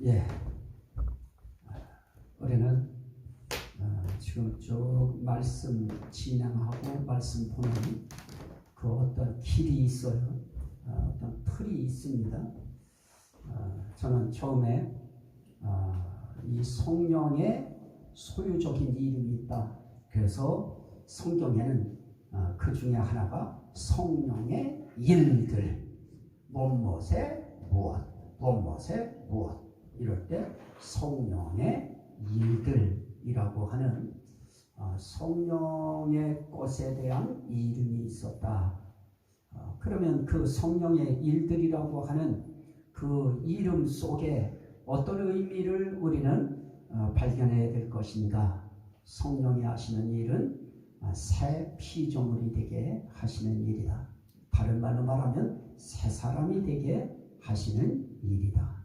예, 우리는 지금 쭉 말씀 진행하고 말씀 보는 그 어떤 길이 있어요. 어떤 틀이 있습니다. 저는 처음에 이 성령의 소유적인 이름이 있다. 그래서 성경에는 그 중에 하나가 성령의 일들, 무엇에 무엇, 무엇에 무엇, 이럴 때 성령의 일들이라고 하는 성령의 것에 대한 이름이 있었다. 그러면 그 성령의 일들이라고 하는 그 이름 속에 어떤 의미를 우리는 발견해야 될 것인가? 성령이 하시는 일은 새 피조물이 되게 하시는 일이다. 다른 말로 말하면 새 사람이 되게 하시는 일이다.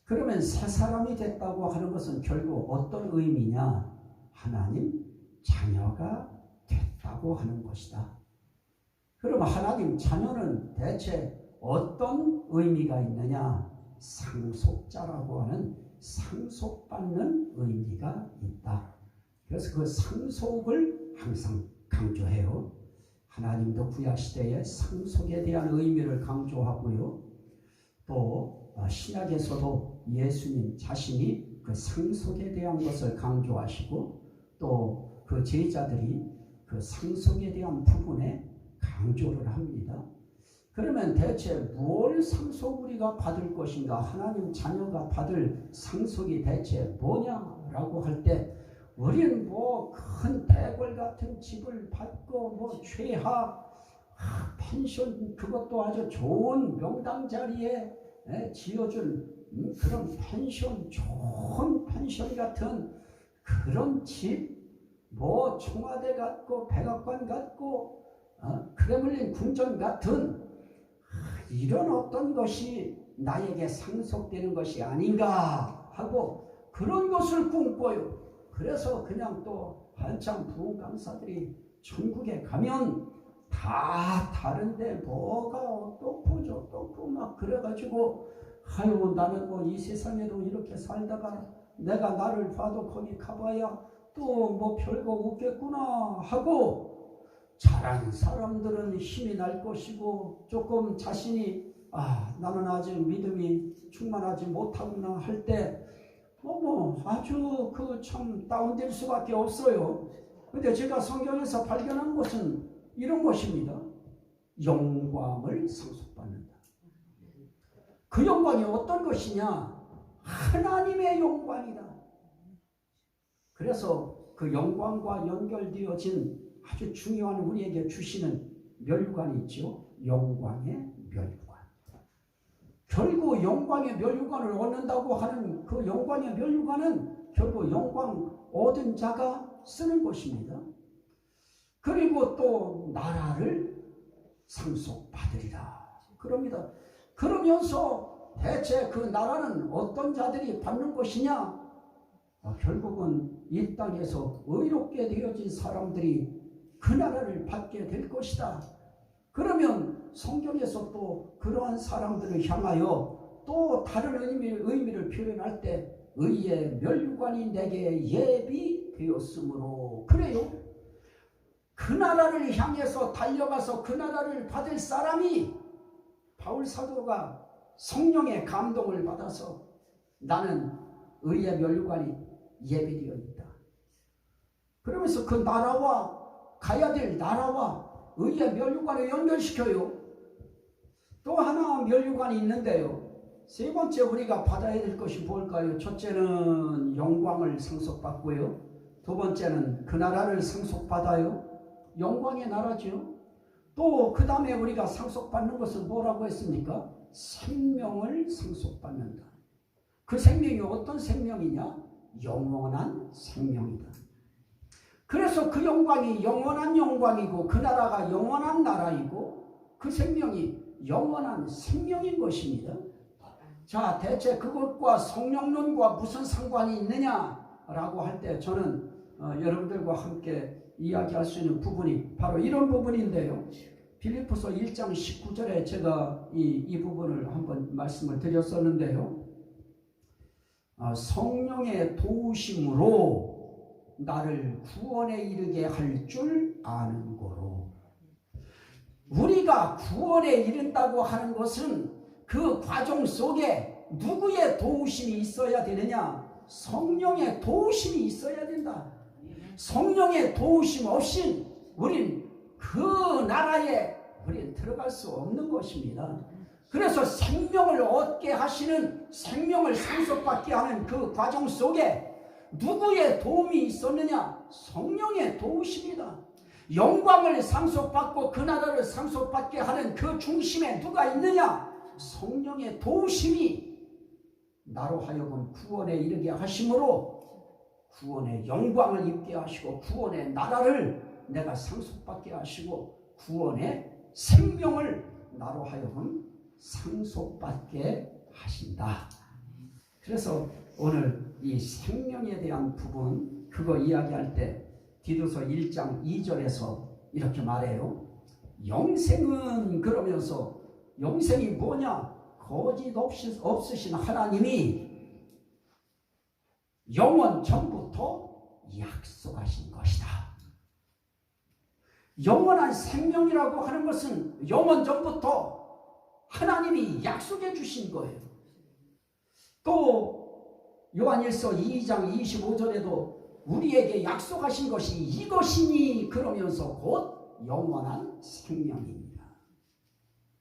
그러면 새 사람이 됐다고 하는 것은 결국 어떤 의미냐? 하나님 자녀가 됐다고 하는 것이다. 그러면 하나님 자녀는 대체 어떤 의미가 있느냐? 상속자라고 하는 상속받는 의미가 있다. 그래서 그 상속을 항상 강조해요. 하나님도 구약시대에 상속에 대한 의미를 강조하고요. 또 신약에서도 예수님 자신이 그 상속에 대한 것을 강조하시고 또 그 제자들이 그 상속에 대한 부분에 강조를 합니다. 그러면 대체 뭘 상속 우리가 받을 것인가? 하나님 자녀가 받을 상속이 대체 뭐냐라고 할 때 우리는 뭐 큰 대궐 같은 집을 받고 뭐 최하 펜션, 그것도 아주 좋은 명당 자리에 지어준 그런 펜션, 좋은 펜션 같은 그런 집, 뭐 청와대 같고 백악관 같고 크레물린 궁전 같은 이런 어떤 것이 나에게 상속되는 것이 아닌가 하고 그런 것을 꿈꿔요. 그래서 그냥 또 한참 부흥 강사들이 천국에 가면 다 다른데 뭐가 어떻고 저떻고 막 그래가지고 아유 나는 뭐 이 세상에도 이렇게 살다가 내가 나를 봐도 거기 가봐야 또 뭐 별거 없겠구나 하고 잘하는 사람들은 힘이 날 것이고 조금 자신이 나는 아직 믿음이 충만하지 못하구나 할 때 뭐 아주 그 참 다운될 수밖에 없어요. 근데 제가 성경에서 발견한 것은 이런 것입니다. 영광을 상속받는다. 그 영광이 어떤 것이냐? 하나님의 영광이다. 그래서 그 영광과 연결되어진 아주 중요한 우리에게 주시는 멸관이 있죠. 영광의 멸관. 결국 영광의 멸관을 얻는다고 하는 그 영광의 멸관은 결국 영광 얻은 자가 쓰는 것입니다. 그리고 또 나라를 상속받으리라. 그럽니다. 그러면서 대체 그 나라는 어떤 자들이 받는 것이냐? 결국은 이 땅에서 의롭게 되어진 사람들이 그 나라를 받게 될 것이다. 그러면 성경에서 또 그러한 사람들을 향하여 또 다른 의미를 표현할 때 의의 멸관이 내게 예비되었으므로 그래요. 그 나라를 향해서 달려가서 그 나라를 받을 사람이 바울 사도가 성령의 감동을 받아서 나는 의의 멸관이 예비되어 있다. 그러면서 그 나라와 가야 될 나라와 의의 멸관을 연결시켜요. 또 하나 멸관이 있는데요. 세 번째 우리가 받아야 될 것이 뭘까요? 첫째는 영광을 상속받고요. 두 번째는 그 나라를 상속받아요. 영광의 나라죠. 또 그 다음에 우리가 상속받는 것은 뭐라고 했습니까? 생명을 상속받는다. 그 생명이 어떤 생명이냐? 영원한 생명이다. 그래서 그 영광이 영원한 영광이고 그 나라가 영원한 나라이고 그 생명이 영원한 생명인 것입니다. 자, 대체 그것과 성령론과 무슨 상관이 있느냐라고 할 때 저는 여러분들과 함께 이야기할 수 있는 부분이 바로 이런 부분인데요. 빌립보서 1장 19절에 제가 이 부분을 한번 말씀을 드렸었는데요. 성령의 도우심으로 나를 구원에 이르게 할 줄 아는 거로. 우리가 구원에 이른다고 하는 것은 그 과정 속에 누구의 도우심이 있어야 되느냐? 성령의 도우심이 있어야 된다. 성령의 도우심 없이 우린 그 나라에 우린 들어갈 수 없는 것입니다. 그래서 생명을 얻게 하시는, 생명을 상속받게 하는 그 과정 속에 누구의 도움이 있었느냐? 성령의 도우심이다. 영광을 상속받고 그 나라를 상속받게 하는 그 중심에 누가 있느냐? 성령의 도우심이 나로 하여금 구원에 이르게 하심으로 구원의 영광을 입게 하시고 구원의 나라를 내가 상속받게 하시고 구원의 생명을 나로 하여금 상속받게 하신다. 그래서 오늘 이 생명에 대한 부분 그거 이야기할 때 디도서 1장 2절에서 이렇게 말해요. 영생은 그러면서 영생이 뭐냐? 거짓 없으신 하나님이 영원 전부터 약속하신 것이다. 영원한 생명이라고 하는 것은 영원 전부터 하나님이 약속해 주신 거예요. 또 요한일서 2장 25절에도 우리에게 약속하신 것이 이것이니 그러면서 곧 영원한 생명입니다.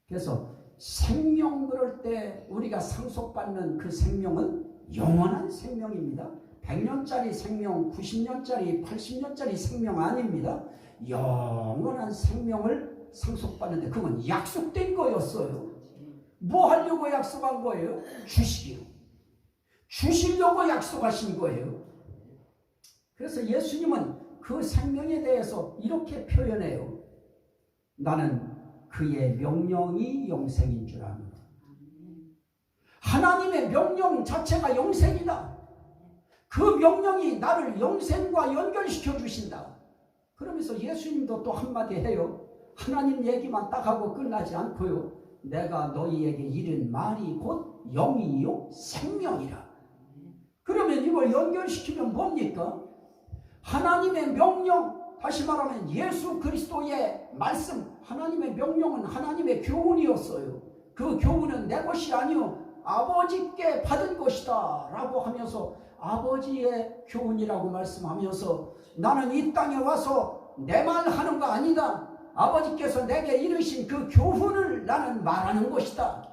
그래서 생명 그럴 때 우리가 상속받는 그 생명은 영원한 생명입니다. 100년짜리 생명, 90년짜리, 80년짜리 생명 아닙니다. 영원한 생명을 상속받는데 그건 약속된 거였어요. 뭐 하려고 약속한 거예요? 주시려고 약속하신 거예요. 그래서 예수님은 그 생명에 대해서 이렇게 표현해요. 나는 그의 명령이 영생인 줄 압니다. 하나님의 명령 자체가 영생이다. 그 명령이 나를 영생과 연결시켜 주신다. 그러면서 예수님도 또 한마디 해요. 하나님 얘기만 딱 하고 끝나지 않고요. 내가 너희에게 이른 말이 곧 영이요 생명이라. 그러면 이걸 연결시키면 뭡니까? 하나님의 명령, 다시 말하면 예수 그리스도의 말씀, 하나님의 명령은 하나님의 교훈이었어요. 그 교훈은 내 것이 아니요 아버지께 받은 것이다 라고 하면서 아버지의 교훈이라고 말씀하면서 나는 이 땅에 와서 내 말 하는 거 아니다. 아버지께서 내게 이르신 그 교훈을 나는 말하는 것이다.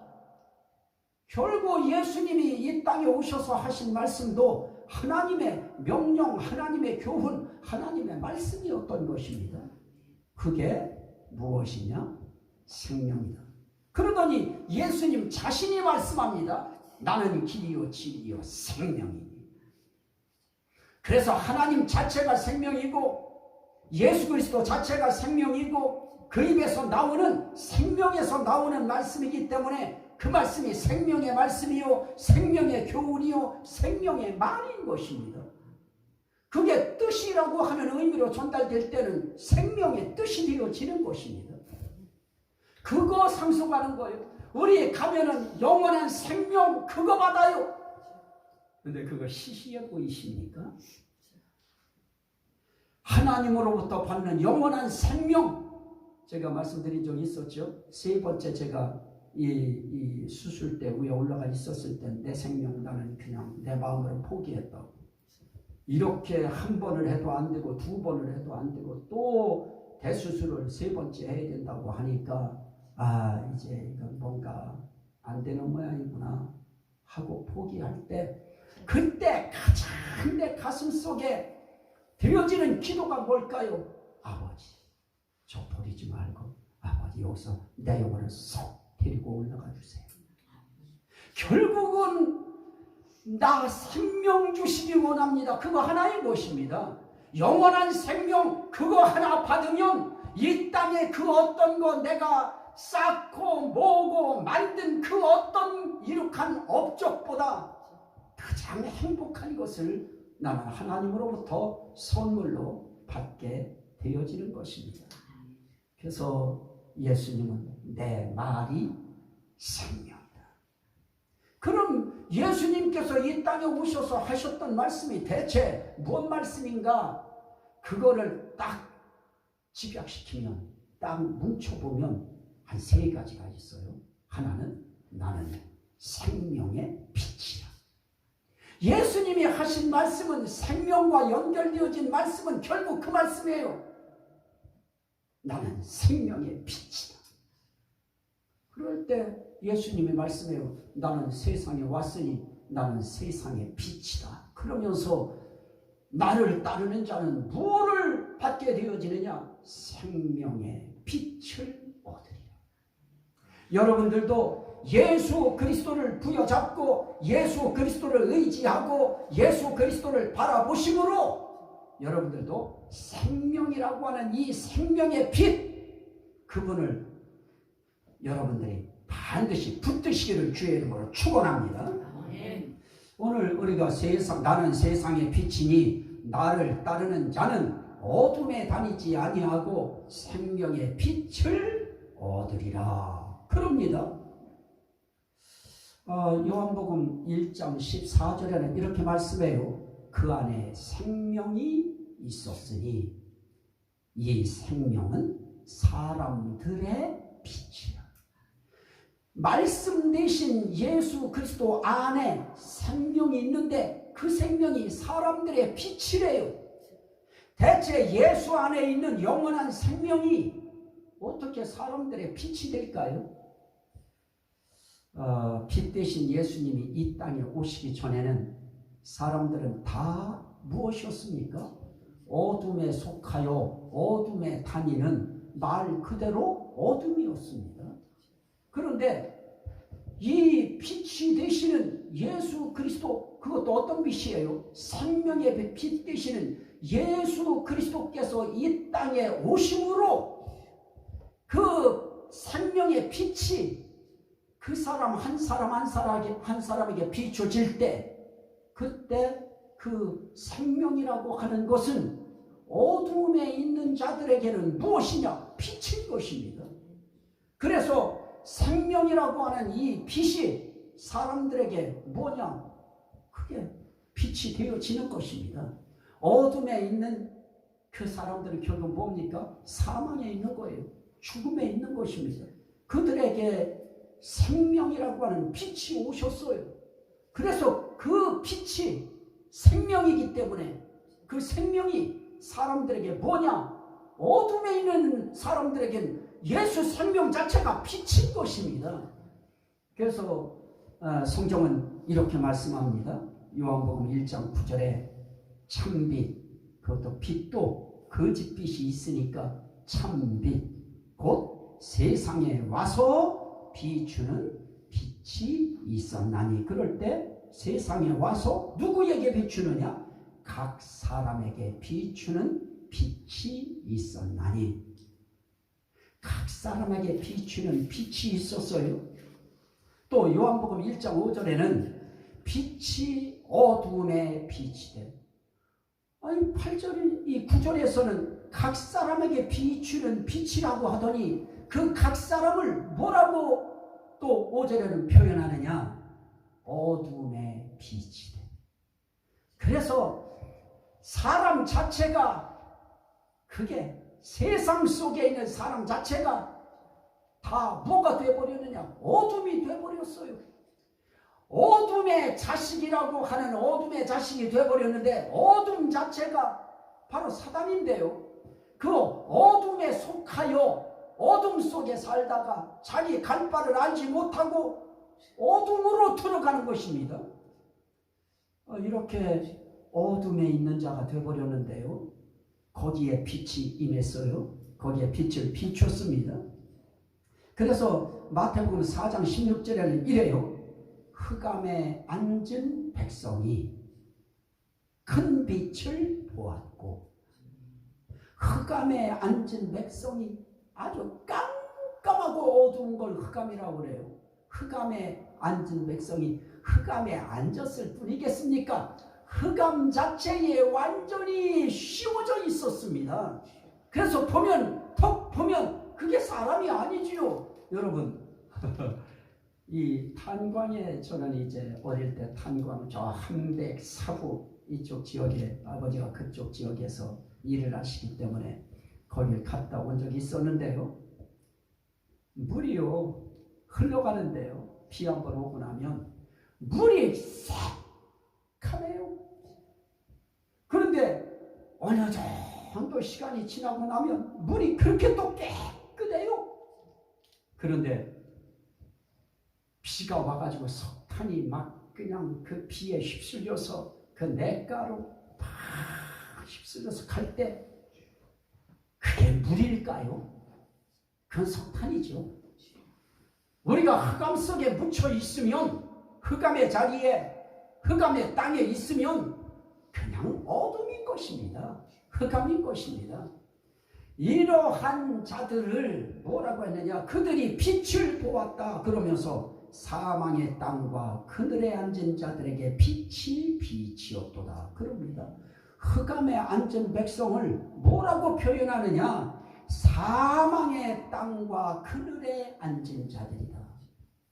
결국 예수님이 이 땅에 오셔서 하신 말씀도 하나님의 명령, 하나님의 교훈, 하나님의 말씀이었던 것입니다. 그게 무엇이냐? 생명이다. 그러더니 예수님 자신이 말씀합니다. 나는 길이요 진리요 생명이니. 그래서 하나님 자체가 생명이고 예수 그리스도 자체가 생명이고 그 입에서 나오는 생명에서 나오는 말씀이기 때문에 그 말씀이 생명의 말씀이요 생명의 교훈이요 생명의 말인 것입니다. 그게 뜻이라고 하는 의미로 전달될 때는 생명의 뜻이 되어지는 것입니다. 그거 상속하는 거예요. 우리 가면은 영원한 생명 그거 받아요. 근데 그거 시시해 보이십니까? 하나님으로부터 받는 영원한 생명, 제가 말씀드린 적이 있었죠. 세 번째 제가 이 수술 때 위에 올라가 있었을 때 내 생명 나는 그냥 내 마음으로 포기했다고. 이렇게 한 번을 해도 안 되고 두 번을 해도 안 되고 또 대수술을 세 번째 해야 된다고 하니까 이제 이건 뭔가 안 되는 모양이구나 하고 포기할 때 그때 가장 내 가슴 속에 드려지는 기도가 뭘까요? 아버지, 저 버리지 말고 아버지 여기서 내 영혼을 쏙 데리고 올라가 주세요. 결국은 나 생명 주시기 원합니다. 그거 하나인 것입니다. 영원한 생명 그거 하나 받으면 이 땅에 그 어떤 거 내가 쌓고 모으고 만든 그 어떤 이룩한 업적보다 가장 행복한 것을 나는 하나님으로부터 선물로 받게 되어지는 것입니다. 그래서 예수님은 내 말이 생명이다. 그럼 예수님께서 이 땅에 오셔서 하셨던 말씀이 대체 뭔 말씀인가? 그거를 딱 집약시키면, 딱 뭉쳐보면 한 세 가지가 있어요. 하나는 나는 생명의 빛이다. 예수님이 하신 말씀은, 생명과 연결되어진 말씀은 결국 그 말씀이에요. 나는 생명의 빛이다. 그럴 때 예수님이 말씀해요. 나는 세상에 왔으니 나는 세상의 빛이다. 그러면서 나를 따르는 자는 무엇을 받게 되어지느냐? 생명의 빛을 얻으리라. 여러분들도 예수 그리스도를 부여잡고 예수 그리스도를 의지하고 예수 그리스도를 바라보심으로 여러분들도 생명이라고 하는 이 생명의 빛, 그분을 여러분들이 반드시 붙드시기를 주의 이름으로 축원합니다. 오늘 우리가 나는 세상의 빛이니 나를 따르는 자는 어둠에 다니지 아니하고 생명의 빛을 얻으리라. 그럽니다. 요한복음 1장 14절에는 이렇게 말씀해요. 그 안에 생명이 있었으니 이 생명은 사람들의 빛이라. 말씀 대신 예수 그리스도 안에 생명이 있는데 그 생명이 사람들의 빛이래요. 대체 예수 안에 있는 영원한 생명이 어떻게 사람들의 빛이 될까요? 빛 대신 예수님이 이 땅에 오시기 전에는 사람들은 다 무엇이었습니까? 어둠에 속하여 어둠에 다니는 말 그대로 어둠이었습니다. 그런데 이 빛이 되시는 예수 그리스도, 그것도 어떤 빛이에요? 생명의 빛 되시는 예수 그리스도께서 이 땅에 오심으로 그 생명의 빛이 그 사람 한 사람에게 비춰질 때, 그때 그 생명이라고 하는 것은 어둠에 있는 자들에게는 무엇이냐? 빛인 것입니다. 그래서 생명이라고 하는 이 빛이 사람들에게 뭐냐? 그게 빛이 되어지는 것입니다. 어둠에 있는 그 사람들은 결국 뭡니까? 사망에 있는 거예요. 죽음에 있는 것입니다. 그들에게 생명이라고 하는 빛이 오셨어요. 그래서 그 빛이 생명이기 때문에 그 생명이 사람들에게 뭐냐? 어둠에 있는 사람들에게는 예수 생명 자체가 빛인 것입니다. 그래서 성경은 이렇게 말씀합니다. 요한복음 1장 9절에 참빛, 그것도 빛도 거짓빛이 있으니까 참빛, 곧 세상에 와서 비추는 빛이 있었나니. 그럴 때 세상에 와서 누구에게 비추느냐? 각 사람에게 비추는 빛이 있었나니. 각 사람에게 비추는 빛이 있었어요. 또 요한복음 1장 5절에는 빛이 어둠에 빛이 돼. 아니 8절, 이 9절에서는 각 사람에게 비추는 빛이라고 하더니 그 각 사람을 뭐라고 또 5절에는 표현하느냐? 어둠의 빛이 돼. 그래서 사람 자체가, 그게 세상 속에 있는 사람 자체가 다 뭐가 되어버렸느냐? 어둠이 되어버렸어요. 어둠의 자식이라고 하는 어둠의 자식이 되어버렸는데, 어둠 자체가 바로 사단인데요. 그 어둠에 속하여 어둠 속에 살다가 자기 갈 바를 알지 못하고 어둠으로 들어가는 것입니다. 이렇게 어둠에 있는 자가 되어버렸는데요. 거기에 빛이 임했어요. 거기에 빛을 비췄습니다. 그래서 마태복음 4장 16절에는 이래요. 흑암에 앉은 백성이 큰 빛을 보았고. 흑암에 앉은 백성이 아주 깜깜하고 어두운 걸 흑암이라고 그래요. 흑암에 앉은 백성이 흑암에 앉았을 뿐이겠습니까? 흑암 자체에 완전히 씌워져 있었습니다. 그래서 톡 보면 그게 사람이 아니지요. 여러분 이 탄광에 저는 이제 어릴 때 탄광 저 함백 사부 이쪽 지역에 아버지가 그쪽 지역에서 일을 하시기 때문에 거길 갔다 온 적이 있었는데요. 물이요 흘러가는데요. 비 한번 오고 나면 물이 새카매요. 그런데 어느 정도 시간이 지나고 나면 물이 그렇게 또 깨끗해요. 그런데 비가 와가지고 석탄이 막 그냥 그 비에 휩쓸려서 그 냇가로 막 휩쓸려서 갈 때 그게 물일까요? 그건 석탄이죠. 우리가 흑암 속에 묻혀 있으면 흑암의 자리에 흑암의 땅에 있으면 그냥 어둠인 것입니다. 흑암인 것입니다. 이러한 자들을 뭐라고 했느냐? 그들이 빛을 보았다 그러면서 사망의 땅과 그늘에 앉은 자들에게 빛이 빛이었도다 그럽니다. 흑암에 앉은 백성을 뭐라고 표현하느냐? 사망의 땅과 그늘에 앉은 자들이다.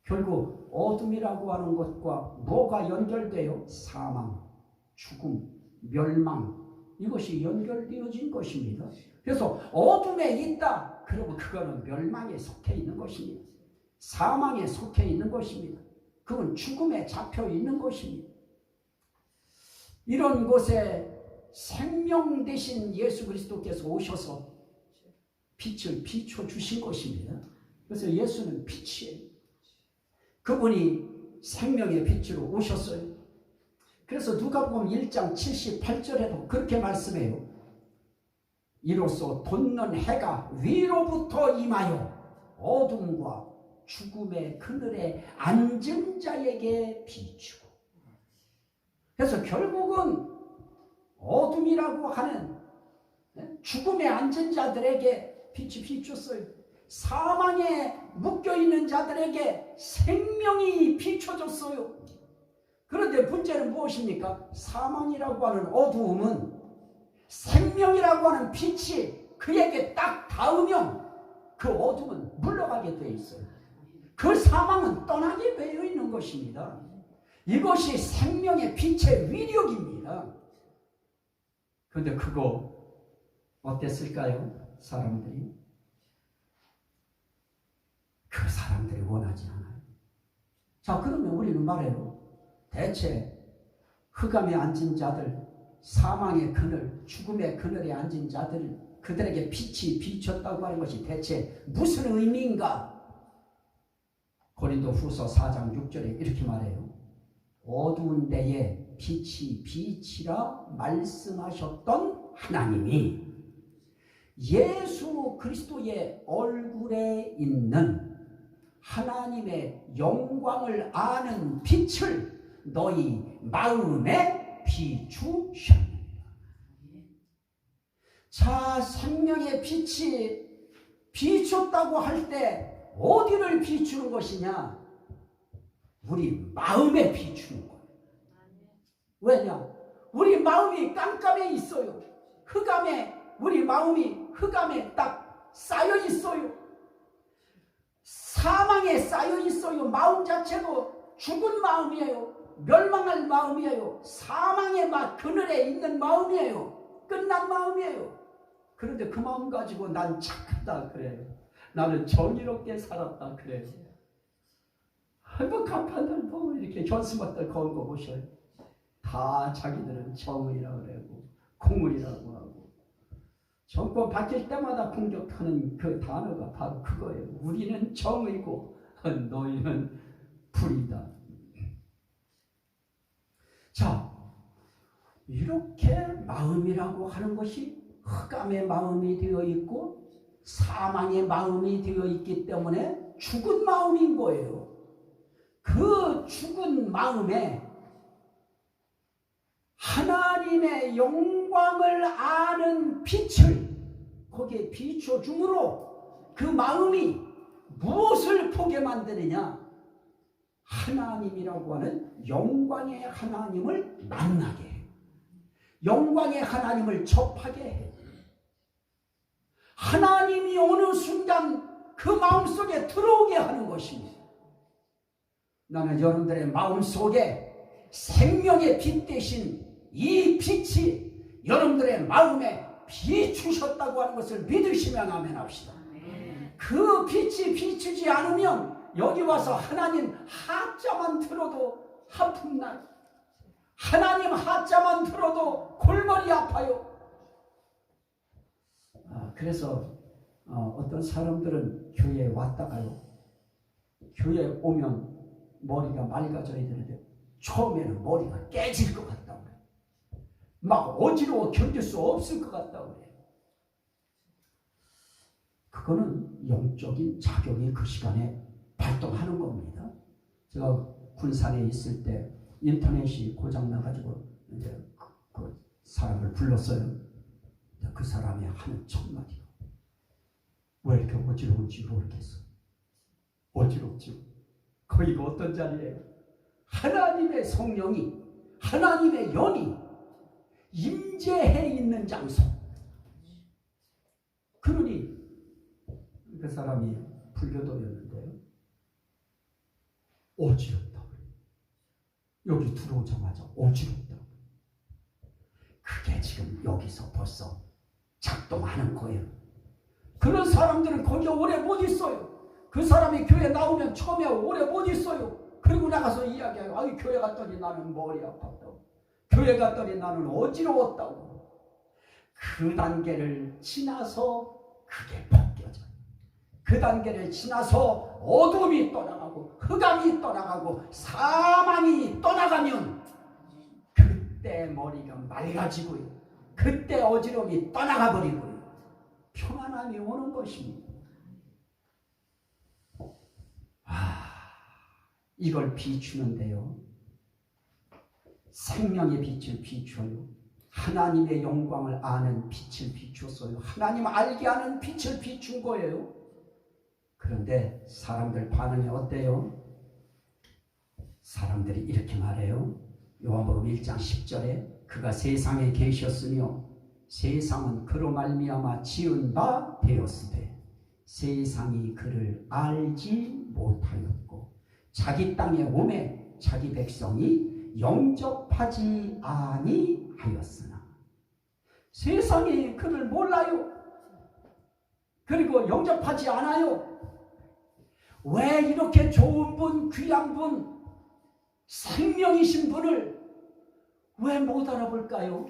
결국 어둠이라고 하는 것과 뭐가 연결돼요? 사망, 죽음, 멸망, 이것이 연결되어진 것입니다. 그래서 어둠에 있다 그러면 그거는 멸망에 속해 있는 것입니다. 사망에 속해 있는 것입니다. 그건 죽음에 잡혀 있는 것입니다. 이런 곳에 생명 되신 예수 그리스도께서 오셔서 빛을 비춰 주신 것입니다. 그래서 예수는 빛이에요. 그분이 생명의 빛으로 오셨어요. 그래서 누가복음 1장 78절에도 그렇게 말씀해요. 이로써 돋는 해가 위로부터 임하여 어둠과 죽음의 그늘에 앉은 자에게 비추고. 그래서 결국은 어둠이라고 하는 죽음에 앉은 자들에게 빛이 비쳤어요. 사망에 묶여있는 자들에게 생명이 비춰졌어요. 그런데 문제는 무엇입니까? 사망이라고 하는 어두움은 생명이라고 하는 빛이 그에게 딱 닿으면 그 어둠은 물러가게 되어 있어요. 그 사망은 떠나게 되어 있는 것입니다. 이것이 생명의 빛의 위력입니다. 그런데 그거 어땠을까요? 사람들이? 그 사람들이 원하지 않아요. 자, 그러면 우리는 말해요. 대체 흑암에 앉은 자들, 사망의 그늘, 죽음의 그늘에 앉은 자들, 그들에게 빛이 비쳤다고 하는 것이 대체 무슨 의미인가? 고린도후서 4장 6절에 이렇게 말해요. 어두운 데에 빛이 빛이라 말씀하셨던 하나님이 예수 그리스도의 얼굴에 있는 하나님의 영광을 아는 빛을 너희 마음에 비추셨느니라. 자, 생명의 빛이 비췄다고 할 때 어디를 비추는 것이냐? 우리 마음에 비추는 거예요. 왜냐? 우리 마음이 깜깜해 있어요. 우리 마음이 흑암에 딱 쌓여 있어요. 사망에 쌓여 있어요. 마음 자체도 죽은 마음이에요. 멸망할 마음이에요. 사망의 그늘에 있는 마음이에요. 끝난 마음이에요. 그런데 그 마음 가지고 난 착하다 그래요. 나는 정의롭게 살았다 그래요. 뭐 간판들 보고 이렇게 현수막들 거는 거 보셔요. 다 자기들은 정의라고 그러고 공의라고 하고 정권 바뀔 때마다 공격하는 그 단어가 바로 그거예요. 우리는 정의고 너희는 불이다. 자, 이렇게 마음이라고 하는 것이 흑암의 마음이 되어 있고 사망의 마음이 되어 있기 때문에 죽은 마음인 거예요. 그 죽은 마음에 하나님의 영광을 아는 빛을 거기에 비춰줌으로 그 마음이 무엇을 보게 만드느냐? 하나님이라고 하는 영광의 하나님을 만나게 해요. 영광의 하나님을 접하게 해요. 하나님이 어느 순간 그 마음속에 들어오게 하는 것입니다. 나는 여러분들의 마음속에 생명의 빛 대신 이 빛이 여러분들의 마음에 비추셨다고 하는 것을 믿으시면 아멘 합시다. 그 빛이 비추지 않으면 여기 와서 하나님 하자만 들어도 아픔날, 하나님 하자만 들어도 골머리 아파요. 그래서 어떤 사람들은 교회에 왔다가요, 교회에 오면 머리가 맑아져야 되는데 처음에는 머리가 깨질 것 같다고 그래요. 막 어지러워 견딜 수 없을 것 같다고 그래요. 그거는 영적인 작용이 그 시간에 발동하는 겁니다. 제가 군산에 있을 때 인터넷이 고장나가지고 이제 그 사람을 불렀어요. 그 사람이 하는 첫 마디가, 왜 이렇게 어지러운지 모르겠어. 어지럽죠. 거기가 어떤 자리예요? 하나님의 성령이, 하나님의 영이 임재해 있는 장소. 그러니 그 사람이 불교도였는데요, 어지럽다 그래요. 여기 들어오자마자 어지럽다. 그게 지금 여기서 벌써 작동하는 거예요. 그런 사람들은 거기 오래 못 있어요. 그 사람이 교회 나오면 처음에 오래 못 있어요. 그리고 나가서 이야기해요. 아이, 교회 갔더니 나는 머리 아팠다고, 교회 갔더니 나는 어지러웠다고. 그 단계를 지나서 그게 벗겨져요. 그 단계를 지나서 어둠이 떠나가고 흑암이 떠나가고 사망이 떠나가면 그때 머리가 맑아지고요, 그때 어지러움이 떠나가 버리고요, 평안함이 오는 것입니다. 이걸 비추는데요, 생명의 빛을 비춰요. 하나님의 영광을 아는 빛을 비추었어요. 하나님 알게 하는 빛을 비춘 거예요. 그런데 사람들 반응이 어때요? 사람들이 이렇게 말해요. 요한복음 1장 10절에 그가 세상에 계셨으며 세상은 그로 말미암아 지은 바 되었으되 세상이 그를 알지 못하였고 자기 땅에 오매 자기 백성이 영접하지 아니하였으나. 세상이 그를 몰라요. 그리고 영접하지 않아요. 왜 이렇게 좋은 분, 귀한 분, 생명이신 분을 왜 못 알아볼까요?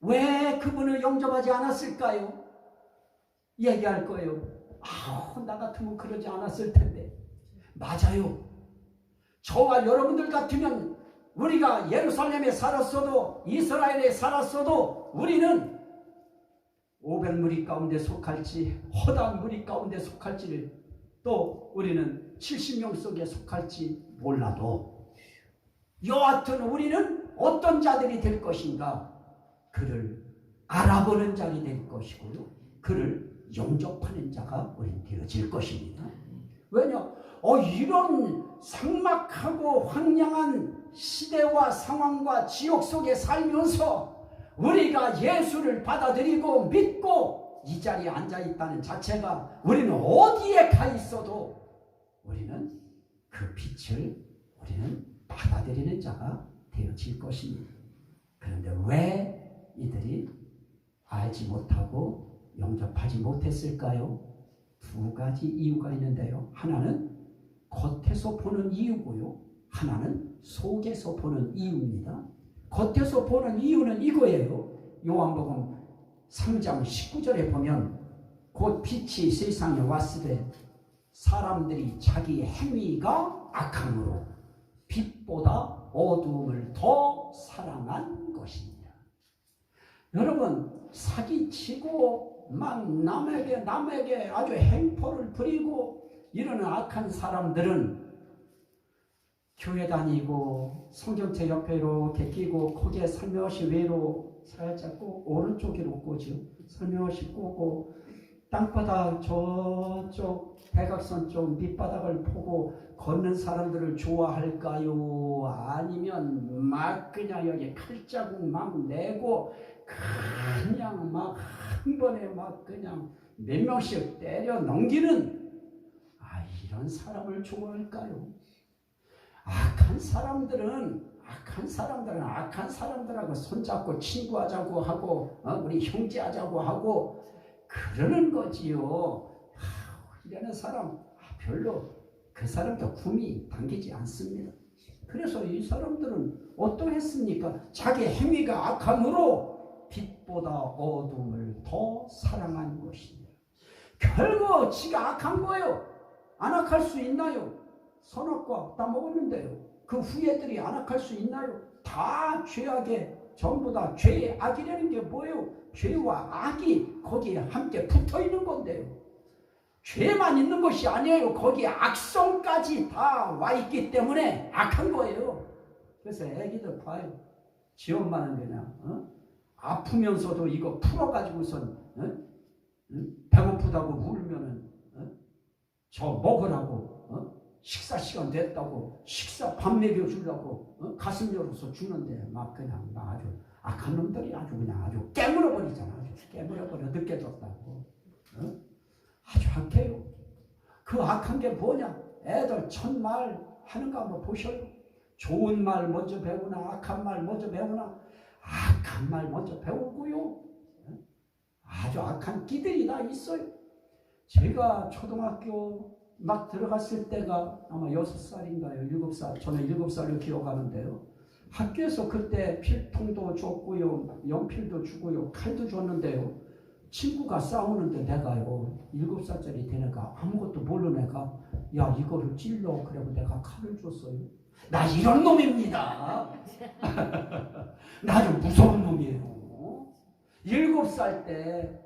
왜 그분을 영접하지 않았을까요? 얘기할 거예요. 나 같으면 그러지 않았을 텐데. 맞아요. 저와 여러분들 같으면 우리가 예루살렘에 살았어도 이스라엘에 살았어도 우리는 500무리 가운데 속할지 허다한 무리 가운데 속할지를, 또 우리는 70명 속에 속할지 몰라도 여하튼 우리는 어떤 자들이 될 것인가? 그를 알아보는 자리 될 것이고요, 그를 영접하는 자가 우린 되어질 것입니다. 왜냐? 이런 삭막하고 황량한 시대와 상황과 지역 속에 살면서 우리가 예수를 받아들이고 믿고 이 자리에 앉아있다는 자체가, 우리는 어디에 가 있어도 우리는 그 빛을 우리는 받아들이는 자가 되어질 것입니다. 그런데 왜 이들이 알지 못하고 영접하지 못했을까요? 두 가지 이유가 있는데요. 하나는 겉에서 보는 이유고요, 하나는 속에서 보는 이유입니다. 겉에서 보는 이유는 이거예요. 요한복음 3장 19절에 보면 곧 빛이 세상에 왔으되 사람들이 자기 행위가 악함으로 빛보다 어두움을 더 사랑한 것입니다. 여러분, 사기치고 막 남에게 아주 행포를 부리고 이러는 악한 사람들은 교회 다니고 성경책 옆에 이렇게 끼고 코기에 살며시 위로 살짝 꼭 오른쪽으로 꽂죠. 살며시 꽂고 땅바닥 저쪽 대각선 쪽 밑바닥을 보고 걷는 사람들을 좋아할까요? 아니면 막 그냥 여기 칼자국 막 내고 그냥 막 한 번에 막 그냥 몇 명씩 때려 넘기는 이런 사람을 좋아할까요? 악한 사람들은 악한 사람들하고 손잡고 친구하자고 하고 우리 형제하자고 하고 그러는 거지요. 이러는 사람 별로 그 사람도 품이 당기지 않습니다. 그래서 이 사람들은 어떠했습니까? 자기 행위가 악함으로 빛보다 어둠을 더 사랑한 것입니다. 결국 지가 악한 거예요. 안 악할 수 있나요? 선악과 다 먹었는데요. 그 후예들이 안 악할 수 있나요? 다 죄악에 전부 다 죄의 악이라는 게 뭐예요? 죄와 악이 거기에 함께 붙어 있는 건데요. 죄만 있는 것이 아니에요. 거기에 악성까지 다 와 있기 때문에 악한 거예요. 그래서 애기들 봐요. 지 엄마는 그냥 아프면서도 이거 풀어가지고선 배고프다고 울면은 저 먹으라고 식사 시간 됐다고 식사 밥 먹여주려고 가슴 열어서 주는데 막 그냥 아주 악한 놈들이 아주 그냥 아주 깨물어 버리잖아. 아주 깨물어 버려. 늦게 줬다고. 아주 악해요. 그 악한 게 뭐냐? 애들 첫말 하는 거 한번 보셔요. 좋은 말 먼저 배우나 악한 말 먼저 배우나 악한 말 먼저 배우고요. 아주 악한 끼들이 다 있어요. 제가 초등학교 막 들어갔을 때가 아마 6살인가요? 7살. 저는 7살로 기억하는데요. 학교에서 그때 필통도 줬고요. 연필도 주고요. 칼도 줬는데요. 친구가 싸우는데 내가요 7살짜리 되니까 아무것도 모르는 애가 야 이거를 찔러 그래고 내가 칼을 줬어요. 나 이런 놈입니다. 나 좀 무서운 놈이에요. 7살 때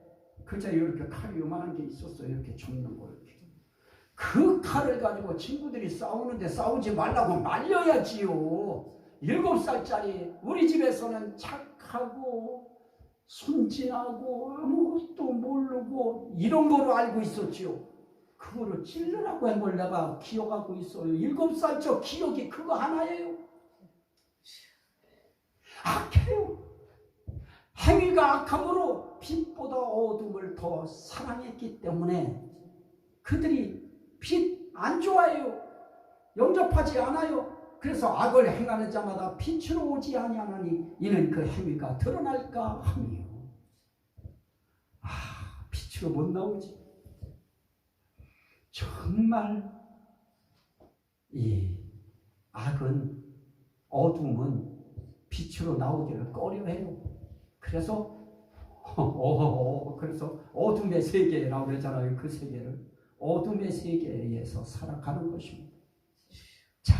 그저 이렇게 칼이 요만한 게 있었어요. 이렇게 접는 거 이렇게. 그 칼을 가지고 친구들이 싸우는데 싸우지 말라고 말려야지요. 7살짜리 우리 집에서는 착하고 순진하고 아무것도 모르고 이런 거로 알고 있었지요. 그거를 찔러라고 한 걸 내가 기억하고 있어요. 7살 저 기억이 그거 하나예요. 악해요. 행위가 악함으로 빛보다 어둠을 더 사랑했기 때문에 그들이 빛 안 좋아해요. 영접하지 않아요. 그래서 악을 행하는 자마다 빛으로 오지 아니하나니 이는 그 행위가 드러날까 함이요. 빛으로 못 나오지. 정말 이 악은 어둠은 빛으로 나오기를 꺼려해요. 그래서 그래서 어둠의 세계라고 그러잖아요. 그 세계를 어둠의 세계에서 살아가는 것입니다. 자,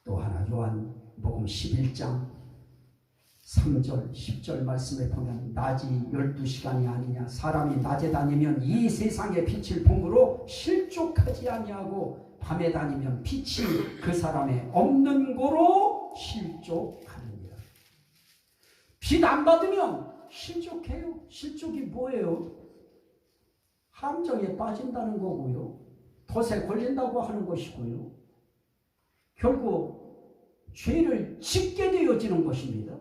또 하나 요한복음 11장 3절 10절 말씀에 보면 낮이 12시간이 아니냐 사람이 낮에 다니면 이 세상의 빛을 본으로 실족하지 아니하고 밤에 다니면 빛이 그 사람에 없는 고로 실족하느니라. 빛 안 받으면 실족해요. 실족이 뭐예요? 함정에 빠진다는 거고요. 덫에 걸린다고 하는 것이고요. 결국 죄를 짓게 되어지는 것입니다.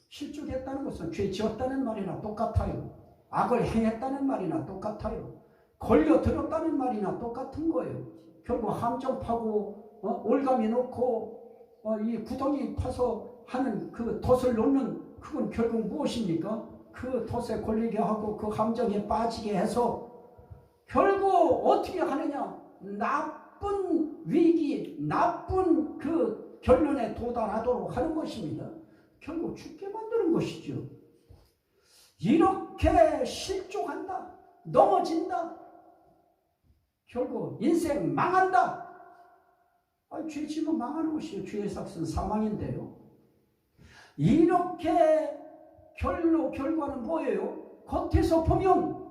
실족했다는 것은 죄 지었다는 말이나 똑같아요. 악을 행했다는 말이나 똑같아요. 걸려들었다는 말이나 똑같은 거예요. 결국 함정 파고 올가미 놓고 이 구덩이 파서 하는 그 덫을 놓는 그건 결국 무엇입니까? 그 덫에 걸리게 하고 그 함정에 빠지게 해서 결국 어떻게 하느냐? 나쁜 위기, 나쁜 그 결론에 도달하도록 하는 것입니다. 결국 죽게 만드는 것이죠. 이렇게 실족한다, 넘어진다, 결국 인생 망한다. 죄 지면 망하는 것이에요. 죄의 삭은 사망인데요. 이렇게 결과는 뭐예요? 겉에서 보면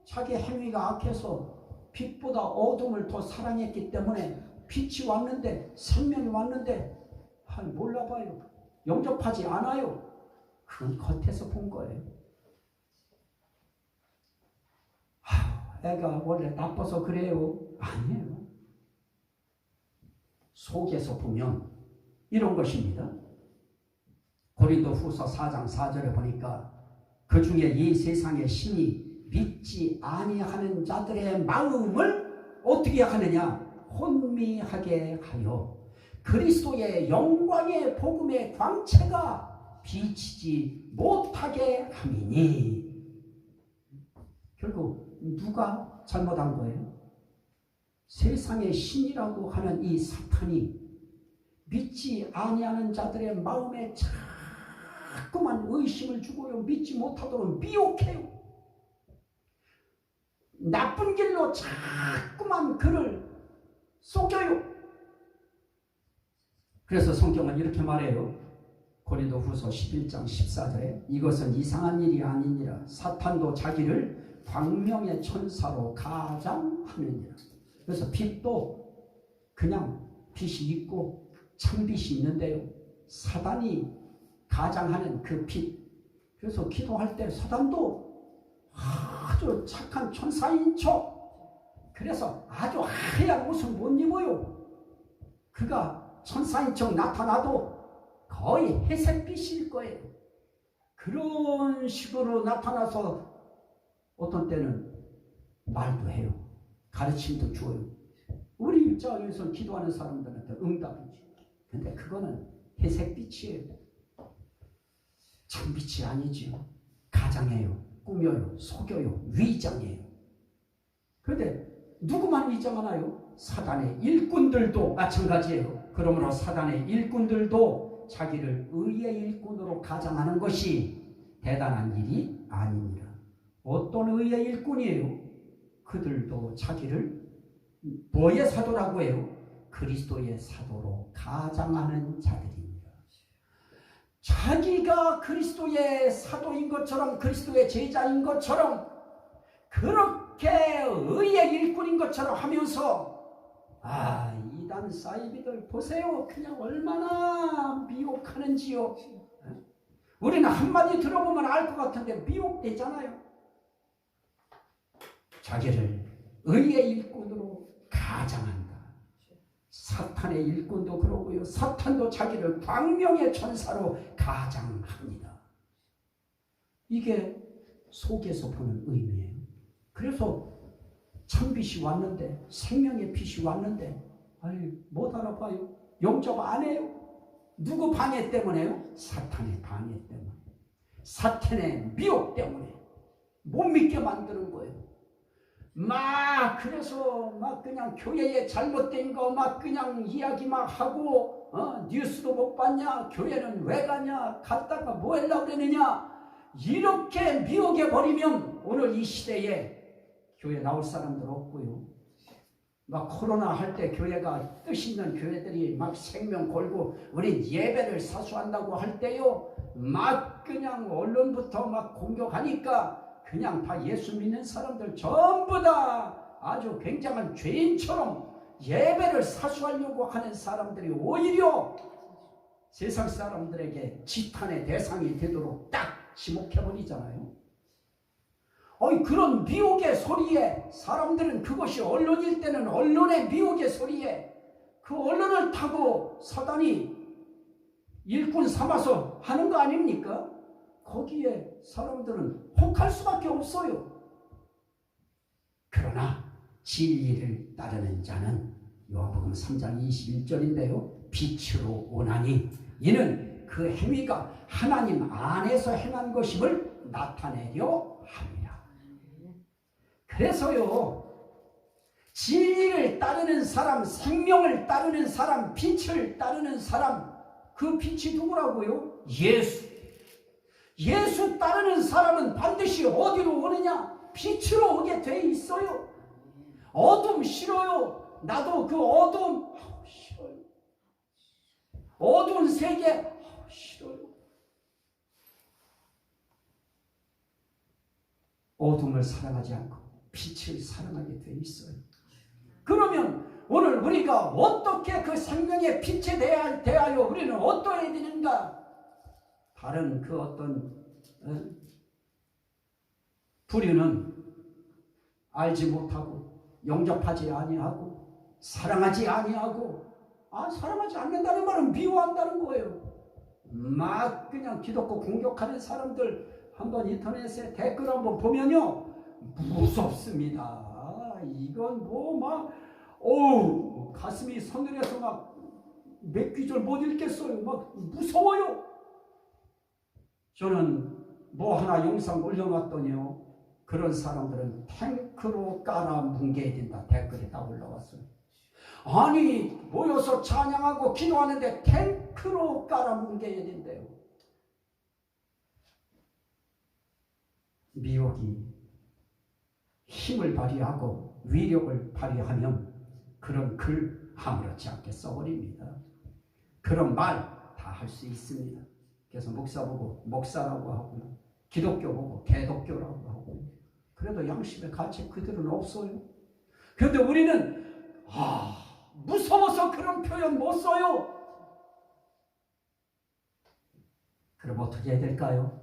자기 행위가 악해서 빛보다 어둠을 더 사랑했기 때문에 빛이 왔는데 생명이 왔는데 몰라봐요. 영접하지 않아요. 그건 겉에서 본 거예요. 애가 원래 나빠서 그래요? 아니에요. 속에서 보면 이런 것입니다. 고린도후서 4장 4절에 보니까 그 중에 이 세상의 신이 믿지 아니하는 자들의 마음을 어떻게 하느냐? 혼미하게 하여 그리스도의 영광의 복음의 광채가 비치지 못하게 함이니. 결국 누가 잘못한 거예요? 세상의 신이라고 하는 이 사탄이 믿지 아니하는 자들의 마음에 자꾸만 의심을 주고요, 믿지 못하도록 미혹해요. 나쁜 길로 자꾸만 그를 속여요. 그래서 성경은 이렇게 말해요. 고린도후서 11장 14절에 이것은 이상한 일이 아니니라. 사탄도 자기를 광명의 천사로 가장하느니라. 그래서 빛도 그냥 빛이 있고 참빛이 있는데요, 사단이 가장하는 그 빛. 그래서 기도할 때 사단도 아주 착한 천사인 척, 그래서 아주 하얀 옷을 못 입어요. 그가 천사인 척 나타나도 거의 회색빛일 거예요. 그런 식으로 나타나서 어떤 때는 말도 해요. 가르침도 줘요. 우리 입장에서 기도하는 사람들한테 응답이지. 근데 그거는 회색빛이에요. 참빛이 아니지요. 가장해요, 꾸며요, 속여요, 위장해요. 그런데 누구만 위장하나요? 사단의 일꾼들도 마찬가지예요. 그러므로 사단의 일꾼들도 자기를 의의 일꾼으로 가장하는 것이 대단한 일이 아닙니다. 어떤 의의 일꾼이에요? 그들도 자기를 뭐의 사도라고 해요? 그리스도의 사도로 가장하는 자들입니다. 자기가 그리스도의 사도인 것처럼, 그리스도의 제자인 것처럼, 그렇게 의의 일꾼인 것처럼 하면서, 이단 사이비들 보세요, 그냥 얼마나 미혹하는지요. 우리는 한마디 들어보면 알 것 같은데 미혹되잖아요. 자기를 의의 일꾼으로 가장한다. 사탄의 일꾼도 그러고요, 사탄도 자기를 광명의 천사로 가장합니다. 이게 속에서 보는 의미예요. 그래서 참빛이 왔는데, 생명의 빛이 왔는데 못 알아봐요. 용접 안 해요. 누구 방해 때문에요? 사탄의 방해 때문에, 사탄의 미혹 때문에 못 믿게 만드는 거예요. 그래서 그냥 교회에 잘못된 거 그냥 이야기 하고, 뉴스도 못 봤냐, 교회는 왜 가냐, 갔다가 뭐 하려고 그러느냐, 이렇게 미혹해 버리면 오늘 이 시대에 교회 나올 사람들 없고요. 코로나 할 때 교회가, 뜻 있는 교회들이 생명 걸고 우리 예배를 사수한다고 할 때요, 그냥 언론부터 공격하니까 그냥 다 예수 믿는 사람들 전부 다 아주 굉장한 죄인처럼 예배를 사수하려고 하는 사람들이 오히려 세상 사람들에게 지탄의 대상이 되도록 딱 지목해버리잖아요. 그런 미혹의 소리에 사람들은, 그것이 언론일 때는 언론의 미혹의 소리에 그 언론을 타고 사단이 일꾼 삼아서 하는 거 아닙니까? 거기에 사람들은 혹할 수밖에 없어요. 그러나 진리를 따르는 자는, 요한복음 3장 21절인데요, 빛으로 오나니 이는 그 행위가 하나님 안에서 행한 것임을 나타내려 합니다. 그래서요, 진리를 따르는 사람, 생명을 따르는 사람, 빛을 따르는 사람, 그 빛이 누구라고요? 예수. 예수 따르는 사람은 반드시 어디로 오느냐? 빛으로 오게 돼 있어요. 어둠 싫어요. 나도 그 어둠 싫어요. 어두운 세계 싫어요. 어둠을 사랑하지 않고 빛을 사랑하게 돼 있어요. 그러면 오늘 우리가 어떻게 그 생명의 빛에 대하여 우리는 어떠해야 되는가? 다른 그 어떤 부류는 알지 못하고 영접하지 아니하고 사랑하지 아니하고, 사랑하지 않는다는 말은 미워한다는 거예요. 그냥 기독교 공격하는 사람들 한번 인터넷에 댓글 한번 보면요, 무섭습니다. 이건 가슴이 서늘해서 몇 귀절 못 읽겠어요. 막 무서워요. 저는 뭐 하나 영상 올려놨더니요, 그런 사람들은 탱크로 깔아 뭉개야 된다 댓글이 다 올라왔어요. 아니 모여서 찬양하고 기도하는데 탱크로 깔아 뭉개야 된대요. 미혹이 힘을 발휘하고 위력을 발휘하면 그런 글 아무렇지 않게 써버립니다. 그런 말 다 할 수 있습니다. 그래서 목사 보고 목사라고 하고, 기독교 보고 개독교라고 하고, 그래도 양심의 가치 그들은 없어요. 그런데 우리는 무서워서 그런 표현 못 써요. 그럼 어떻게 해야 될까요?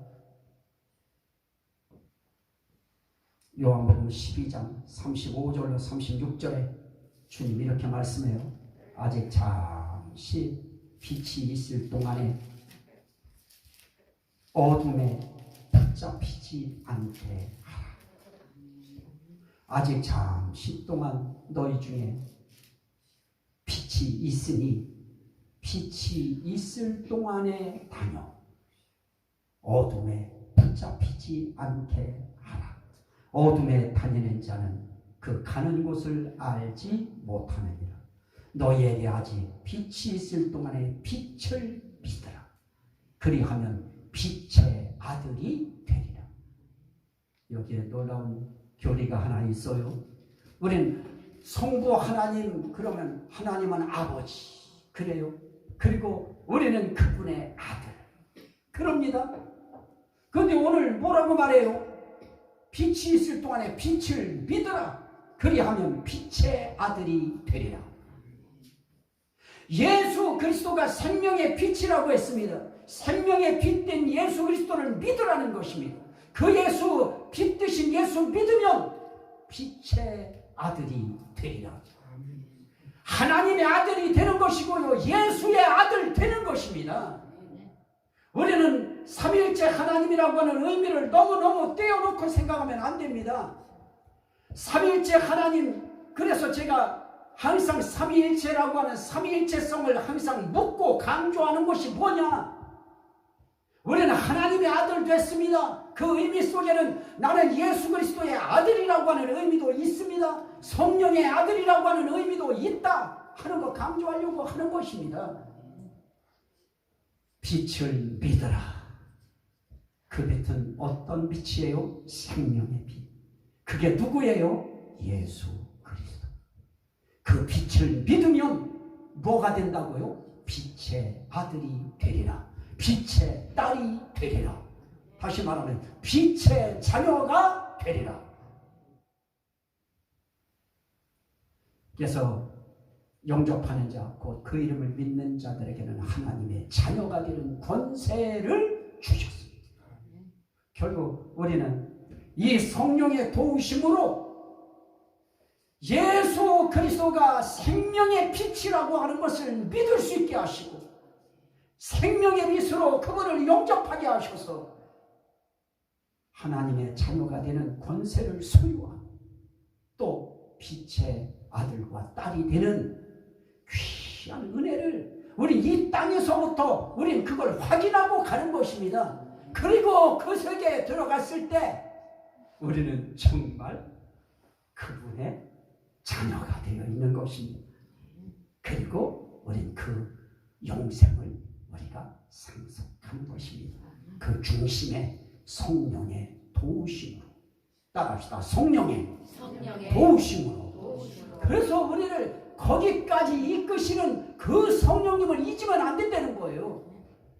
요한복음 12장 35절로 36절에 주님 이렇게 말씀해요. 아직 잠시 빛이 있을 동안에 어둠에 붙잡히지 않게 하라. 아직 잠시 동안 너희 중에 빛이 있으니 빛이 있을 동안에 다녀 어둠에 붙잡히지 않게 하라. 어둠에 다니는 자는 그 가는 곳을 알지 못하느니라. 너희에게 아직 빛이 있을 동안에 빛을 믿으라. 그리하면 빛의 아들이 되리라. 여기에 놀라운 교리가 하나 있어요. 우린 성부 하나님 그러면 하나님은 아버지 그래요. 그리고 우리는 그분의 아들 그럽니다. 그런데 오늘 뭐라고 말해요? 빛이 있을 동안에 빛을 믿으라. 그리하면 빛의 아들이 되리라. 예수 그리스도가 생명의 빛이라고 했습니다. 생명의 빛된 예수 그리스도를 믿으라는 것입니다. 그 예수, 빛 되신 예수 믿으면 빛의 아들이 되리라. 하나님의 아들이 되는 것이고요, 예수의 아들 되는 것입니다. 우리는 삼위일체 하나님이라고 하는 의미를 너무너무 떼어놓고 생각하면 안 됩니다. 삼위일체 하나님, 그래서 제가 항상 삼위일체라고 하는 삼위일체성을 항상 묻고 강조하는 것이 뭐냐? 우리는 하나님의 아들 됐습니다. 그 의미 속에는 나는 예수 그리스도의 아들이라고 하는 의미도 있습니다. 성령의 아들이라고 하는 의미도 있다 하는 거 강조하려고 하는 것입니다. 빛을 믿어라. 그 빛은 어떤 빛이에요? 생명의 빛. 그게 누구예요? 예수 그리스도. 그 빛을 믿으면 뭐가 된다고요? 빛의 아들이 되리라. 빛의 딸이 되리라. 다시 말하면 빛의 자녀가 되리라. 그래서 영접하는 자, 곧 그 이름을 믿는 자들에게는 하나님의 자녀가 되는 권세를 주셨습니다. 결국 우리는 이 성령의 도우심으로 예수 그리스도가 생명의 빛이라고 하는 것을 믿을 수 있게 하시고 생명의 빛으로 그분을 영접하게 하셔서 하나님의 자녀가 되는 권세를 소유하고 또 빛의 아들과 딸이 되는 귀한 은혜를 우리 이 땅에서부터 우린 그걸 확인하고 가는 것입니다. 그리고 그 세계에 들어갔을 때 우리는 정말 그분의 자녀가 되어 있는 것입니다. 그리고 우린 그 영생을 우리가 상속하는 것입니다. 그 중심에 성령의 도우심으로 따라합시다. 성령의 도우심으로. 그래서 우리를 거기까지 이끄시는 그 성령님을 잊으면 안 된다는 거예요.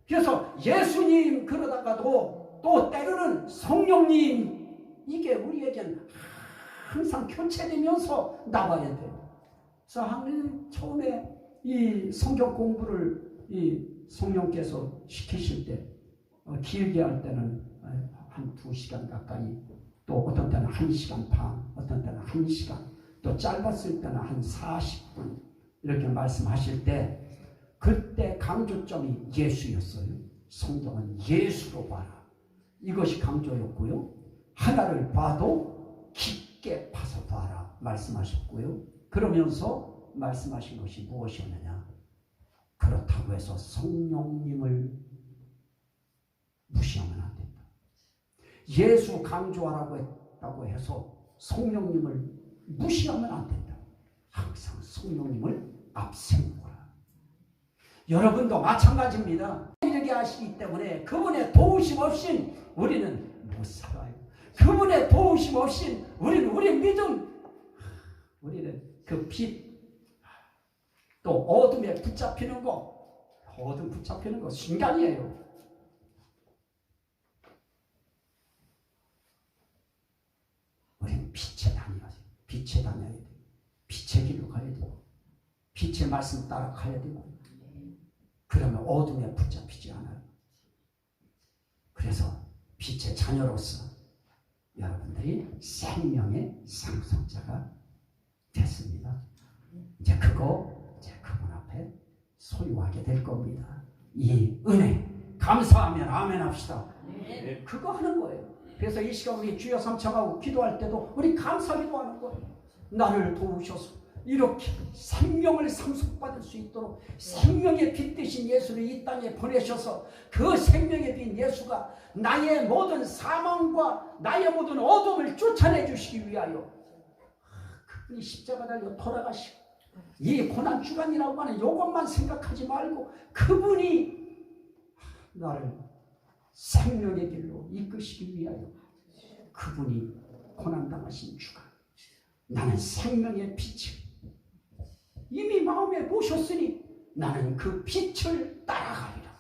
그래서 예수님 그러다가도 또 때로는 성령님, 이게 우리에겐 항상 교체되면서 나와야 돼요. 그래서 항상 처음에 이 성경 공부를 이 성령께서 시키실 때 길게 할 때는 한 2시간 가까이, 또 어떤 때는 1시간 반, 어떤 때는 1시간, 또 짧았을 때는 한 40분 이렇게 말씀하실 때 그때 강조점이 예수였어요. 성경은 예수로 봐라. 이것이 강조였고요. 하나를 봐도 깊게 파서 봐라 말씀하셨고요. 그러면서 말씀하신 것이 무엇이었느냐? 그렇다고 해서 성령님을 무시하면 안 된다. 예수 강조하라고 했다고 해서 성령님을 무시하면 안 된다. 항상 성령님을 앞세우라. 여러분도 마찬가지입니다. 이렇게 하시기 때문에 그분의 도우심 없인 우리는 못 살아요. 그분의 도우심 없인 우리는 우리 믿음, 우리는 그 빛, 또 어둠에 붙잡히는 거, 어둠 붙잡히는 거 순간이에요. 우리는 빛에 다녀야지. 빛에 다녀야 돼. 빛의 길로 가야 되고, 빛의 말씀 따라 가야 되고, 그러면 어둠에 붙잡히지 않아요. 그래서 빛의 자녀로서 여러분들이 생명의 상속자가 됐습니다. 이제 그거 그분 앞에 소유하게 될 겁니다. 이 은혜 감사하면 아멘 합시다. 네. 그거 하는 거예요. 그래서 이 시간 우리 주여 삼창하고 기도할 때도 우리 감사기도 하는 거예요. 나를 도우셔서 이렇게 생명을 상속받을 수 있도록 생명의 빛 되신 예수를 이 땅에 보내셔서 그 생명의 빛 예수가 나의 모든 사망과 나의 모든 어둠을 쫓아내 주시기 위하여 그분이 십자가 달려 돌아가시고 이 고난주간이라고 하는 이것만 생각하지 말고 그분이 나를 생명의 길로 이끄시기 위하여 그분이 고난당하신 주간 나는 생명의 빛을 이미 마음에 모셨으니 나는 그 빛을 따라가리라.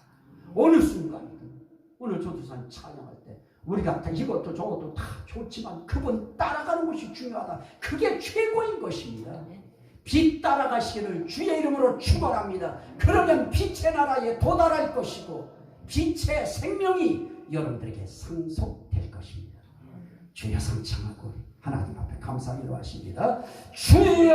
어느 순간이든 오늘 전도사님 찬양할 때 우리가 이것도 저것도 다 좋지만 그분 따라가는 것이 중요하다. 그게 최고인 것입니다. 빛 따라가시기를 주의 이름으로 축원합니다. 그러면 빛의 나라에 도달할 것이고 빛의 생명이 여러분들에게 상속될 것입니다. 주여 상창하고 하나님 앞에 감사기도 하십니다. 주여